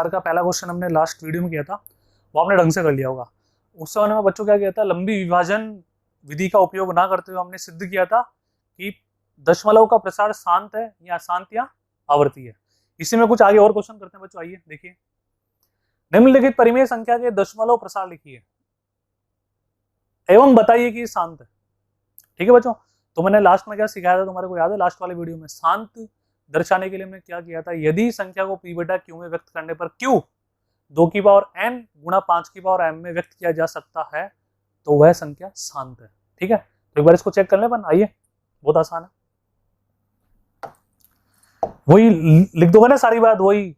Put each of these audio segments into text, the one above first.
का पहला क्वेश्चन हमने लास्ट वीडियो में किया था, वो आपने ढंग से कर लिया होगा। उस समय में बच्चों क्या किया था, लंबी विभाजन विधि का उपयोग ना करते हुए हमने सिद्ध किया था कि दशमलव का प्रसार शांत है या अशांत या आवर्ती है। इसी में कुछ आगे और क्वेश्चन करते हैं बच्चों, आइए देखिए। निम्नलिखित परिमेय संख्या के दशमलव प्रसार लिखिए एवं बताइए कि शांत है। ठीक है बच्चों, तो मैंने लास्ट में क्या सिखाया था तुम्हारे को याद है? लास्ट वाले वीडियो में शांत दर्शाने के लिए हमने क्या किया था, यदि संख्या को p बटा q में व्यक्त करने पर q 2 की पावर n गुणा 5 की पावर m में व्यक्त किया जा सकता है तो वह संख्या शांत है। ठीक है, तो एक बार इसको चेक कर लें। आइए, बहुत आसान है, वही लिख दोगे ना सारी बात। वही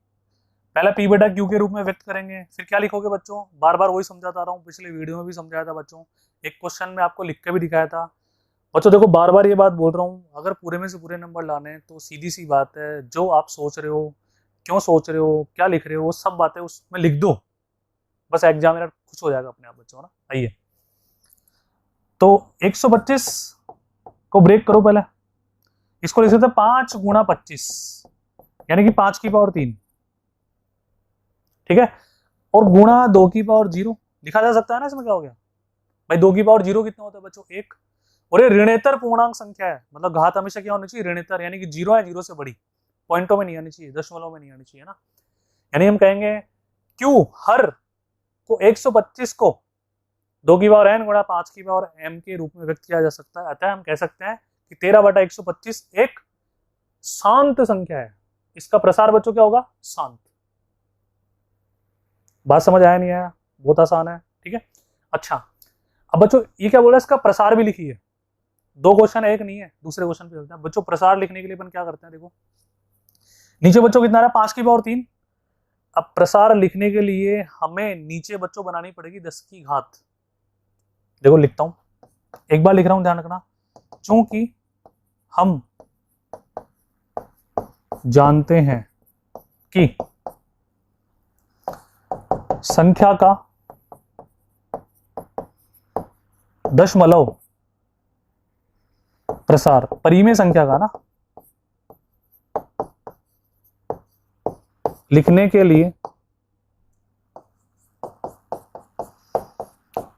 पहले p बटा q के रूप में व्यक्त करेंगे, फिर क्या लिखोगे बच्चों, बार बार वही समझाता रहा हूँ, पिछले वीडियो में भी समझाया था बच्चों, एक क्वेश्चन में आपको लिख के भी दिखाया था बच्चों। देखो बार बार ये बात बोल रहा हूँ, अगर पूरे में से पूरे नंबर लाने तो सीधी सी बात है, जो आप सोच रहे हो, क्यों सोच रहे हो, क्या लिख रहे हो, वो सब बातें उसमें लिख दो, बस एग्जामिनर खुश हो जाएगा अपने आप बच्चों ना। आइए, तो 125 को ब्रेक करो, पहले इसको लिख सकते हैं 5 गुणा 25 यानी कि 5 की पावर 3। ठीक है, और गुणा 2 की पावर 0 लिखा जा सकता है ना। इसमें क्या हो गया भाई, 2 की पावर 0 कितना होता है बच्चों, 1। और ये ऋणेतर पूर्णांक संख्या है, मतलब घात हमेशा क्या होनी चाहिए, ऋणेतर, यानी कि 0 है, 0 से बड़ी, पॉइंटों में नहीं आनी चाहिए, दशमलव में नहीं आनी चाहिए ना। यानी हम कहेंगे क्यू हर को 125 को 2 की पावर n गुणा 5 की पावर m के रूप में व्यक्त किया जा सकता है। अतः हम कह सकते हैं कि 13 बटा 125 एक शांत संख्या है। इसका प्रसार बच्चों क्या होगा, शांत। बात समझ आया नहीं आया? बहुत आसान है। ठीक है, अच्छा अब बच्चों ये क्या बोला, इसका प्रसार भी लिखिए। 2 क्वेश्चन है, एक नहीं है। दूसरे क्वेश्चन पे चलते हैं बच्चों। प्रसार लिखने के लिए अपन क्या करते हैं, देखो नीचे बच्चों कितना है, 5 की पावर 3। अब प्रसार लिखने के लिए हमें नीचे बच्चों बनानी पड़ेगी 10 की घात। देखो लिखता हूं, एक बार लिख रहा हूं, ध्यान रखना। चूंकि हम जानते हैं कि संख्या का दशमलव प्रसार, परिमेय संख्या का ना, लिखने के लिए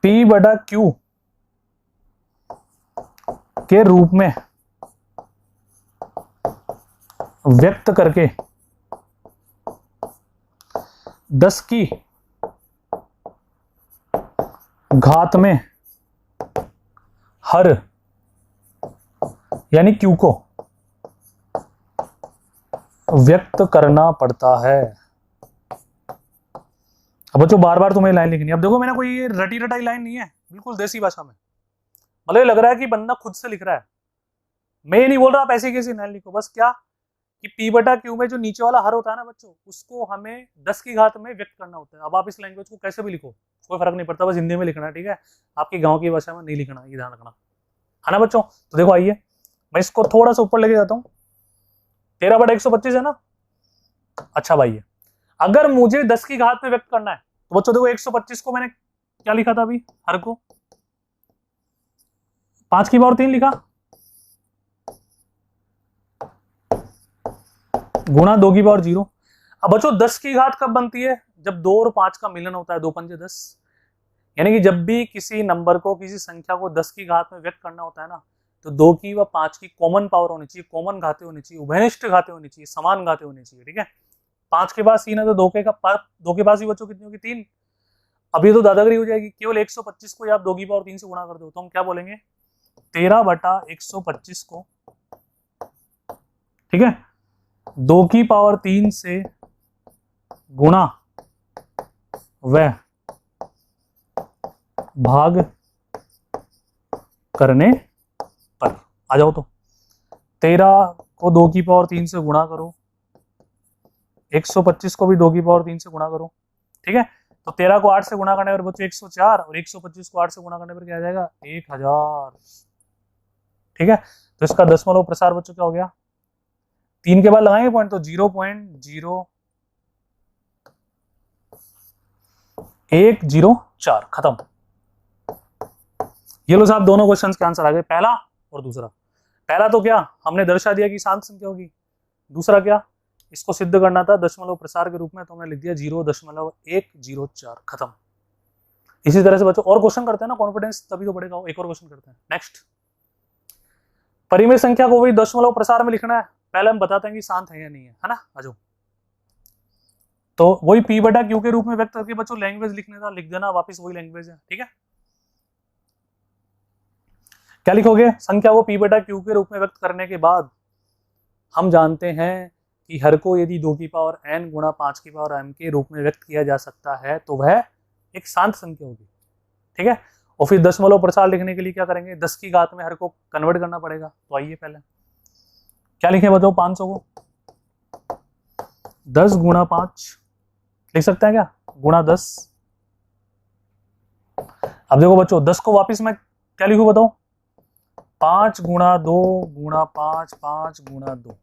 p बटा q के रूप में व्यक्त करके 10 की घात में हर यानी q को व्यक्त करना पड़ता है। अब बच्चों बार बार तुम्हें लाइन लिखनी है। अब देखो मैंने कोई ये रटी रटाई लाइन नहीं है, बिल्कुल देसी भाषा में, मतलब लग रहा है कि बंदा खुद से लिख रहा है। मैं ये नहीं बोल रहा आप ऐसे कैसे लाइन लिखो, बस क्या कि p बटा q में जो नीचे वाला हर होता है ना बच्चों, उसको हमें 10 की घात में व्यक्त करना होता है। अब आप इस लैंग्वेज को कैसे भी लिखो, कोई फर्क नहीं पड़ता, बस हिंदी में लिखना है। ठीक है, आपकी गांव की भाषा में नहीं लिखना, ये ध्यान रखना है ना बच्चों। तो देखो आइए, मैं इसको थोड़ा सा ऊपर लेके जाता हूँ। 13 बटा 125 है ना। अच्छा भाई, अगर मुझे 10 की घात में व्यक्त करना है तो बच्चों देखो 125 को मैंने क्या लिखा था अभी, हर को 5 की पावर 3 लिखा गुणा 2 की पावर 0। अब बच्चों 10 की घात कब बनती है, जब 2 और 5 का मिलन होता है, 2 पंजे 10। यानी कि जब भी किसी नंबर को, किसी संख्या को 10 की घात में व्यक्त करना होता है ना, तो 2 की व 5 की कॉमन पावर होनी चाहिए, कॉमन घातें होनी चाहिए, उभयनिष्ठ घातें होनी चाहिए, समान घातें होनी चाहिए। ठीक है, 5 के पास 3 है तो 2 के पास भी बच्चों कितनी होगी, 3। अभी तो दादागिरी हो जाएगी, केवल 125 को आप 2 की पावर 3 से गुणा कर दो तो हम क्या बोलेंगे, 13 बटा 125 को, ठीक है, 2 की पावर 3 से गुणा व भाग करने पर। आ जाओ, तो 13 को 2 की पावर 3 से गुणा करो, 125 को भी 2 की पावर 3 से गुणा करो। ठीक है, तो 13 को 8 से गुणा करने पर बच्चों 104 और 125 को 8 से गुणा करने पर क्या आ जाएगा, 1000। ठीक है, तो इसका दशमलव प्रसार बच्चों क्या हो गया, 3 के बाद लगाएंगे पॉइंट तो 0.0104 खत्म। ये लो साहब, दोनों क्वेश्चंस के आंसर आ गए, पहला और दूसरा। पहला तो क्या हमने दर्शा दिया कि शांत संख्या होगी, दूसरा क्या इसको सिद्ध करना था दशमलव प्रसार के रूप में, तो हमने लिख दिया 0.104, खत्म। इसी तरह से बच्चों और क्वेश्चन करते हैं ना, कॉन्फिडेंस तभी तो बढ़ेगा। एक और क्वेश्चन करते हैं। नेक्स्ट, परिमेय संख्या को भी दशमलव प्रसार में लिखना है। पहले हम बताते हैं कि शांत है या नहीं है ना। आ जाओ, तो वही P बटा Q के रूप में व्यक्त करके बच्चों लैंग्वेज लिखने का, लिख देना वापस, वही लैंग्वेज है, ठीक है। क्या लिखोगे? संख्या को P बटा Q के रूप में व्यक्त करने के बाद हम जानते हैं कि हर को यदि 2 की पावर n गुणा 5 की पावर m के रूप में व्यक्त किया जा सकता है तो वह एक शांत संख्या होगी, ठीक है। और फिर दशमलव प्रसार लिखने के लिए क्या करेंगे? 10 की घात में हर को कन्वर्ट करना पड़ेगा। तो आइए पहले क्या लिखें बताओ? 500 को 10 गुणा 5 लिख सकते हैं क्या? गुणा 10। अब देखो बच्चों, 10 को वापिस मैं क्या लिखूं बताओ? 5 गुणा 2 गुणा 5, 5 गुणा 2,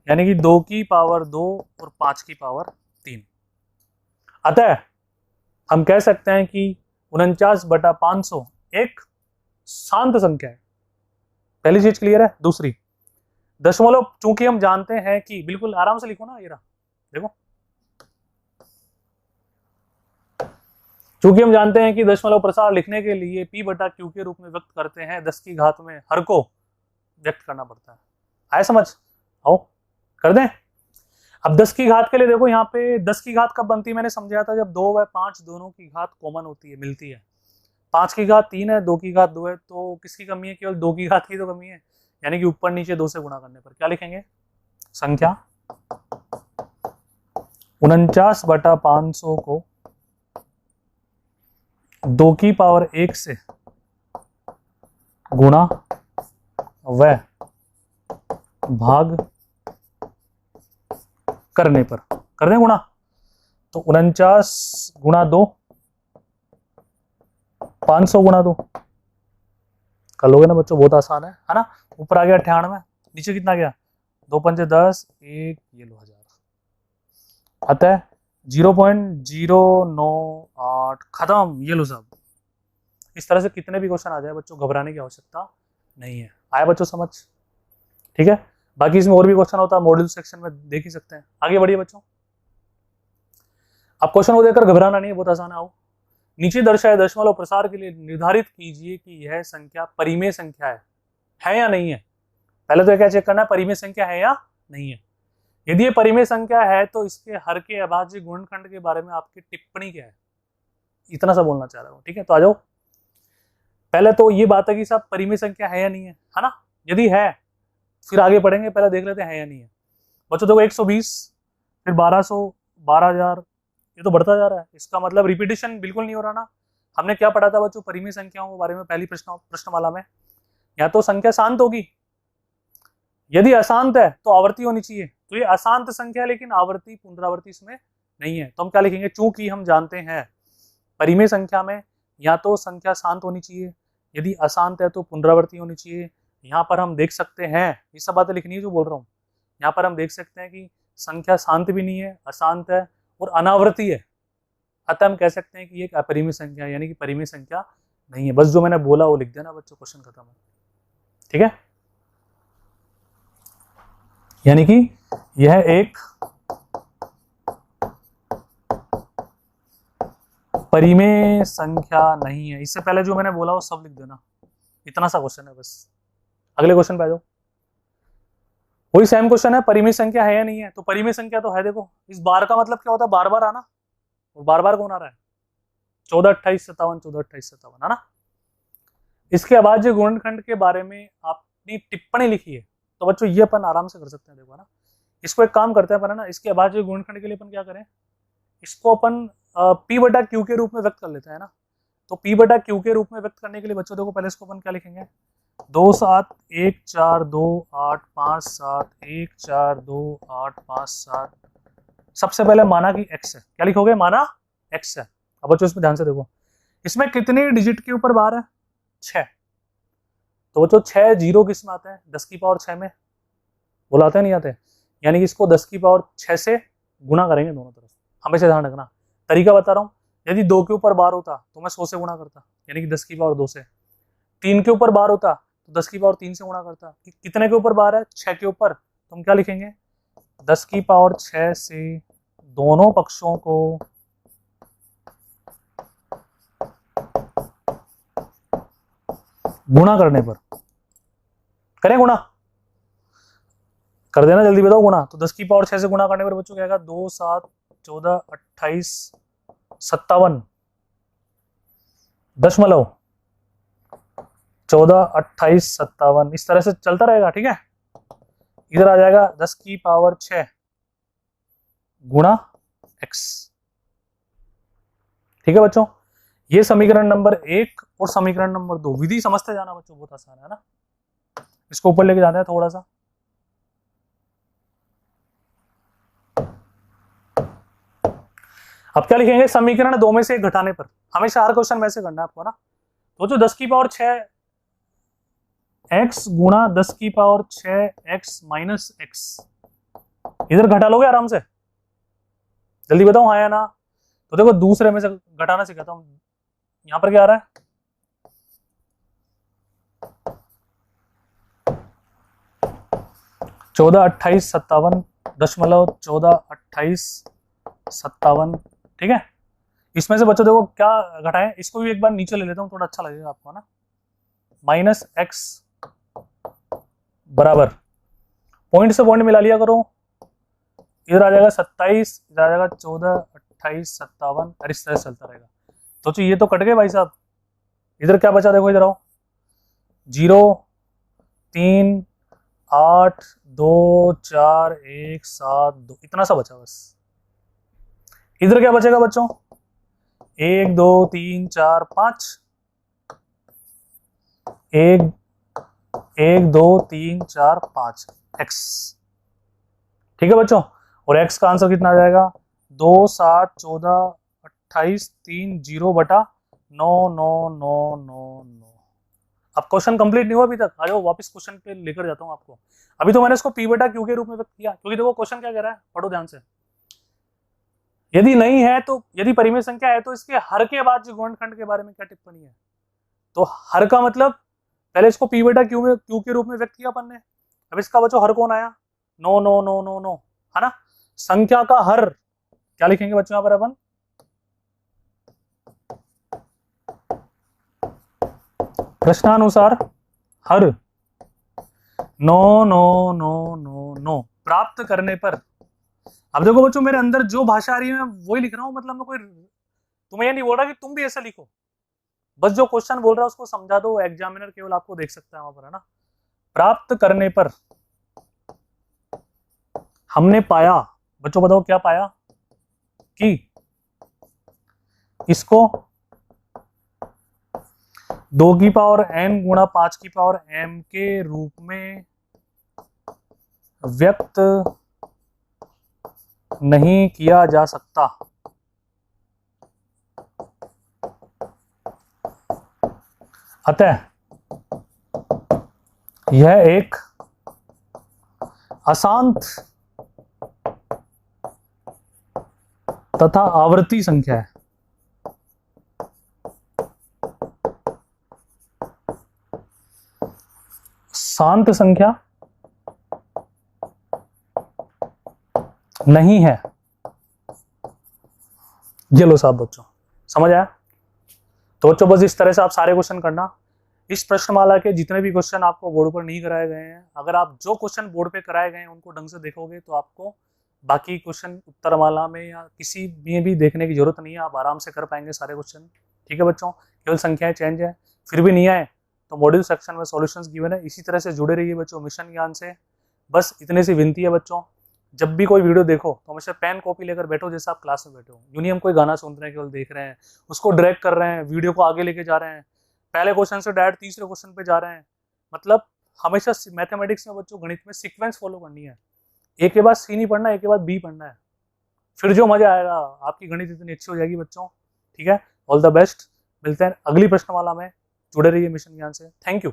यानी कि 2 की पावर 2 और 5 की पावर 3। अतः हम कह सकते हैं कि 49/500 एक शांत संख्या है। पहली चीज क्लियर है। दूसरी, दशमलव चूंकि हम जानते हैं कि, बिल्कुल आराम से लिखो ना, ये रहा देखो, चूंकि हम जानते हैं कि दशमलव प्रसार लिखने के लिए P बटा Q के रूप में व्यक्त करते हैं 10 की घात में हर को व्यक्त करना पड़ता है। आया समझ? आओ कर दें। अब 10 की घात के लिए देखो, यहाँ पे 10 की घात कब बनती है मैंने समझाया था, जब 2 व 5 दोनों की घात कॉमन होती है, मिलती है। 5 की घात 3 है, 2 की घात 2 है, तो किसकी कमी है? केवल 2 की घात की तो कमी है, यानी कि ऊपर नीचे 2 से गुणा करने पर क्या लिखेंगे? संख्या 49/500 को 2 की पावर 1 से गुणा व भाग करने पर, कर दें गुणा, तो 49 गुणा 2, 500 गुणा 2 कर लोगे ना बच्चों, बहुत आसान है ना। ऊपर आ गया 98, नीचे कितना गया? 2 पंजे 10, 1, ये लो 1000। अतः 0.098, खत्म। ये लो सब। इस तरह से कितने भी क्वेश्चन आ जाए बच्चों, घबराने की आवश्यकता नहीं है। आया बच्चों समझ? ठीक है। बाकी इसमें और भी क्वेश्चन होता है, मॉड्यूल सेक्शन में देख ही सकते हैं। आगे बढ़िए बच्चों। अब क्वेश्चन को देखकर घबराना नहीं है, बहुत आसान है। आओ, नीचे दर्शाए दशमलव प्रसार के लिए निर्धारित कीजिए कि यह संख्या परिमेय संख्या है या नहीं है। पहले तो क्या चेक करना है? परिमेय संख्या है या नहीं है। यदि ये परिमेय संख्या है तो इसके हर के अभाज्य गुणनखंड के बारे में आपकी टिप्पणी क्या है? इतना सा बोलना चाह रहा हूं, ठीक है। तो आ जाओ, पहले तो ये बात है कि साहब परिमेय संख्या है या नहीं है ना। यदि है फिर आगे पढ़ेंगे, पहले देख लेते हैं या नहीं है। बच्चों देखो, 120, फिर 1200, 12000, ये तो बढ़ता जा रहा है। इसका मतलब रिपीटेशन बिल्कुल नहीं हो रहा ना। हमने क्या पढ़ा था बच्चों परिमेय संख्याओं के बारे में पहली प्रश्नमाला में? या तो संख्या शांत होगी, यदि अशांत है तो आवर्ती होनी चाहिए। तो ये अशांत संख्या है, लेकिन आवर्ती पुनरावर्ती इसमें नहीं है, तो हम क्या लिखेंगे? चूंकि हम जानते हैं परिमेय संख्या में या तो संख्या शांत होनी चाहिए, यदि अशांत है तो पुनरावर्ती होनी चाहिए। यहाँ पर हम देख सकते हैं, ये सब बातें लिखनी है जो बोल रहा हूँ। यहाँ पर हम देख सकते हैं कि संख्या शांत भी नहीं है, अशांत है और अनावर्ती है। अतः हम कह सकते हैं कि एक अपरिमेय संख्या है, यानी कि परिमेय संख्या नहीं है। बस जो मैंने बोला वो लिख देना बच्चों, क्वेश्चन खत्म है, ठीक है। यानी कि यह एक परिमेय संख्या नहीं है। इससे पहले जो मैंने बोला वो सब लिख देना। इतना सा क्वेश्चन है बस। अगले क्वेश्चन पे आ जाओ। वही सेम क्वेश्चन है, परिमेय संख्या है या नहीं है। तो परिमेय संख्या तो है। देखो, इस बार का मतलब क्या होता है? बार बार आना। और बार बार कौन आ रहा है? 14, 28, 57, 14, 28, 57, है ना। इसके अभाज्य गुणनखंड के बारे में आपने टिप्पणी लिखी है, तो बच्चों ये अपन आराम से कर सकते हैं। देखो ना, इसको एक काम करते हैं अपन, है ना, इसके अभाज्य गुणनखंड के लिए अपन क्या करें? इसको अपन P बटा Q के रूप में व्यक्त कर लेते हैं ना। तो P बटा Q के रूप में व्यक्त करने के लिए बच्चों देखो, पहले इसको अपन क्या लिखेंगे? 2 7 1 4 2 8 5 7 1 4 2 8 5 7। सबसे पहले माना कि x है। क्या लिखोगे? माना x है। अब बच्चों इसमें ध्यान से देखो, इसमें कितने डिजिट के ऊपर बार है? 6। तो बच्चों 6 जीरो किस में आते हैं? 10 की पावर 6 में। बुलाते नहीं आते? यानी कि इसको 10 की पावर 6 से गुणा करेंगे दोनों तरफ। हमेशा ध्यान रखना, तरीका बता रहा हूँ। यदि 2 के ऊपर बार होता तो मैं 100 से गुणा करता, यानी कि 10 की पावर 2 से। 3 के ऊपर बार होता तो 10 की पावर 3 से गुणा करता। कितने के ऊपर बार है? 6 के ऊपर। तो हम क्या लिखेंगे? 10 की पावर 6 से दोनों पक्षों को गुणा करने पर, करें गुणा, कर देना जल्दी बताओ गुणा। तो 10 की पावर 6 से गुणा करने पर बच्चों क्या आएगा, 2 7 14 28 57 दशमलव 14 28 57, इस तरह से चलता रहेगा। ठीक है, इधर आ जाएगा 10 की पावर 6 गुणा x। ठीक है बच्चों, ये समीकरण नंबर 1 और समीकरण नंबर 2। विधि समझते जाना बच्चों, बहुत आसान है ना। इसको ऊपर लेके जाना है थोड़ा सा। अब क्या लिखेंगे, समीकरण 2 में से एक घटाने पर। हमेशा हर क्वेश्चन में से करना है आपको ना। तो जो 10 की पावर 6 x गुणा 10 की पावर 6 x माइनस एक्स, इधर घटा लोगे आराम से, जल्दी बताओ हाँ या ना। तो देखो दूसरे में से घटाना सिखाता हूं। यहां पर क्या आ रहा है, 14 28 57 दशमलव 14 28 57। ठीक है, इसमें से बच्चों देखो क्या घटाएं, इसको भी एक बार नीचे ले लेता हूं, थोड़ा अच्छा लगेगा आपको ना। माइनस एक्स बराबर, पॉइंट से पॉइंट मिला लिया करो, इधर आ जाएगा 27, इधर आ जाएगा 14 28 57, और इस तरह चलता रहेगा। तो ये तो कट गए भाई साहब। इधर क्या बचा देखो, इधर आओ, 0 3 8 2 4 1 7 2, इतना सा बचा बस। इधर क्या बचेगा बच्चों, 1 2 3 4 5, 1 1 2 3 4 5 x। ठीक है बच्चों, और x का आंसर कितना आ जाएगा, 2 7 14 28 3 0 बटा 9 9 9 9 9। अब क्वेश्चन कंप्लीट नहीं हुआ अभी तक, आ जाओ वापस क्वेश्चन पे लेकर जाता हूं आपको। अभी तो मैंने इसको p बटा q के रूप में व्यक्त किया, क्योंकि देखो क्वेश्चन क्या कह रहा है, पढ़ो ध्यान से। यदि नहीं है तो, यदि परिमेय संख्या है तो इसके हर के बाद जो गुणनखंड के बारे में क्या टिप्पणी है। तो हर का मतलब, पहले इसको p बटा q के रूप में व्यक्त किया अपन ने। अब इसका बच्चों हर कौन आया, 9 9 9 9 9, है ना। संख्या का हर क्या लिखेंगे बच्चों यहां पर अपन, प्रश्नानुसार हर 9 9 9 9 9 प्राप्त करने पर। अब देखो बच्चों मेरे अंदर जो भाषा आ रही है मैं वही लिख रहा हूं, मतलब मैं कोई तुम्हें ये नहीं बोल रहा कि तुम भी ऐसा लिखो, बस जो क्वेश्चन बोल रहा है उसको समझा दो, एग्जामिनर केवल आपको देख सकता है वहां पर, है ना। प्राप्त करने पर हमने पाया, बच्चों बताओ क्या पाया, कि इसको 2 की पावर n गुणा 5 की पावर m के रूप में व्यक्त नहीं किया जा सकता। अतः यह एक अशांत तथा आवर्ती संख्या है। शांत संख्या नहीं है। ये लो साहब बच्चों, समझ आया। तो बच्चों बस इस तरह से आप सारे क्वेश्चन करना। इस प्रश्नमाला के जितने भी क्वेश्चन आपको बोर्ड पर नहीं कराए गए हैं, अगर आप जो क्वेश्चन बोर्ड पे कराए गए हैं उनको ढंग से देखोगे तो आपको बाकी क्वेश्चन उत्तरमाला में या किसी में भी देखने की जरूरत नहीं है, आप आराम से कर पाएंगे सारे क्वेश्चन। ठीक है बच्चों, केवल संख्याएं चेंज है, फिर भी नहीं आए तो मॉड्यूल सेक्शन में सॉल्यूशंस गिवन है। इसी तरह से जुड़े रहिए बच्चों मिशन ज्ञान से। बस इतनी सी विनती है बच्चों, जब भी कोई वीडियो देखो तो हमेशा पेन कॉपी लेकर बैठो, जैसे आप क्लास में बैठे हो। यूं नहीं हम कोई गाना सुन रहे हैं केवल देख रहे हैं, उसको ड्रैग कर रहे हैं, वीडियो को आगे लेके जा रहे हैं, पहले क्वेश्चन से डायरेक्ट तीसरे क्वेश्चन पे जा रहे हैं। मतलब हमेशा मैथमेटिक्स में बच्चों, गणित में सीक्वेंस फॉलो करनी है। एक के बाद सी नहीं पढ़ना, एक के बाद बी पढ़ना है, फिर जो मजा आएगा, आपकी गणित इतनी अच्छी हो जाएगी बच्चों। ठीक है, ऑल द बेस्ट, मिलते हैं अगली प्रश्नमाला में। जुड़े रहिए मिशन ज्ञान से। Thank you.